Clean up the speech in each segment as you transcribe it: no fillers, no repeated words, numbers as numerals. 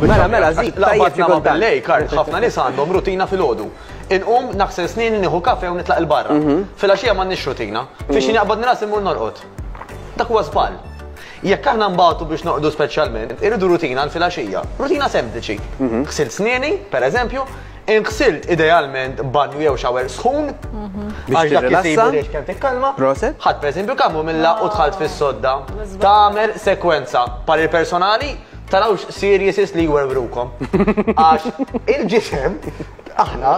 Mela, zik, tajjeb ma billej, kart, ħafna nies għandhom rutina fil-ħodu. Inqum naħsel snin nieħu kafe u nitlaq il-barra. Fil-għaxija m'għandniex rutina. Fiex naqbad niras imur norqod. Dak huwa żball. Jekk aħna mbagħtu biex noqogħdu speċjalment, irridu rutina fil-għaxija. Rutina sempliċi. Ħsilt snieni, pereżempju, inħsilt idealment banju jew xawer sħun. Għax dak jisibu riex kemm tikkalma. Ħadd pereżempju kamomilla u dħalt fis-sodda. Tagħmel sekwenza pari personali tarawx seriesis li jwerwrukom. Għax il-ġisem aħna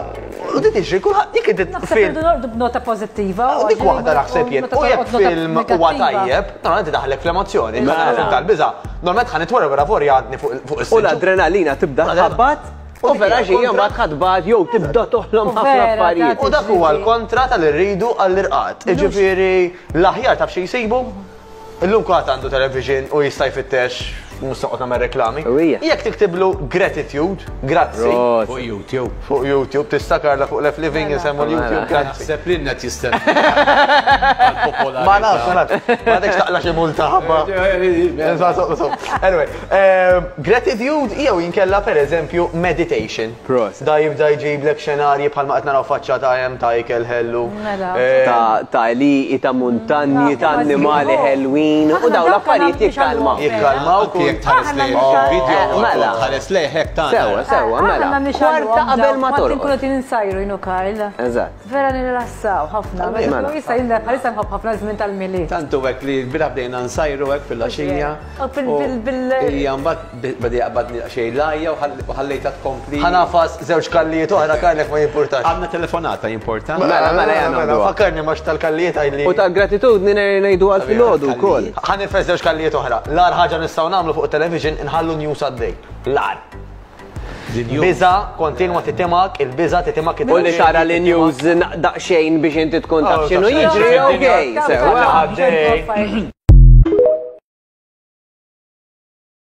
u dit iġri kulħadd dik id film. B'nota pożittiva. Dik waħda naħseb jien. U jekk film huwa tajjeb, normalment daħlek fl-emozzjoni. Tal-biża, normalment ħan itwerwera fuq jgħadni fuq is-sġu. U l-adrenalina tibda ħabbat. U vera xejja mbagħad ħadbad jew tibda toħlom ħafna affarijiet. U dak huwa l-kontra tal-irridu għall-irqad. Iġifieri l-aħjar taf xi jsibu. Illum kulħadd għandu television u jista' jfittex mustaqgħod nagħmel reklami. Jekk tiktiblu gratitude, grazzi. Fuq YouTube. Fuq YouTube tista' Karla fuq Left Living insemmu l-YouTube. Naħseb li net jistenna. Ma nafx, ma għadek taqla xi multa ħabba. Anyway, gratitude jew jinkella pereżempju meditation. Da jibda jġiblek xenarji bħalma qed naraw faċċa ta' hemm ta' ikel ħellu. Ta' liqi ta' muntanji ta' annimali ħelwin u daw l-affarijiet jikkalmaw. Jikkalmaw tħares lej video, tħares lej hekk tagħna. Sewa, mela. Kwarta qabel ma torqod. Nkunu tin insajru jinu Karl. Eżatt. Vera nirlassaw ħafna. Jista' jindef ħalissa nħobb ħafna żmien tal-miliet. Tantu hekk li bira bdejna nsajru hekk fil-għaxija. Hija mbagħad badi qabadni xejn lajja u ħallejta tkompli. Ħanafas żewġ kallijiet oħra Karlek ma jimpurtax. Għandna telefonata jimporta. Mela, fakkarni ma tal-kallijiet għajli. U tal-gratitudni ngħidu għal filgħodu wkoll. Ħanifres żewġ kallijiet oħra. L-ar ħaġa nistgħu nagħmlu fuq television inħallu news għaddej. L-ar. Biża kontinwa titimak, il-biża titimak u li tara li news daqsxejn biex inti tkun taf x'inhu jiġri, okej.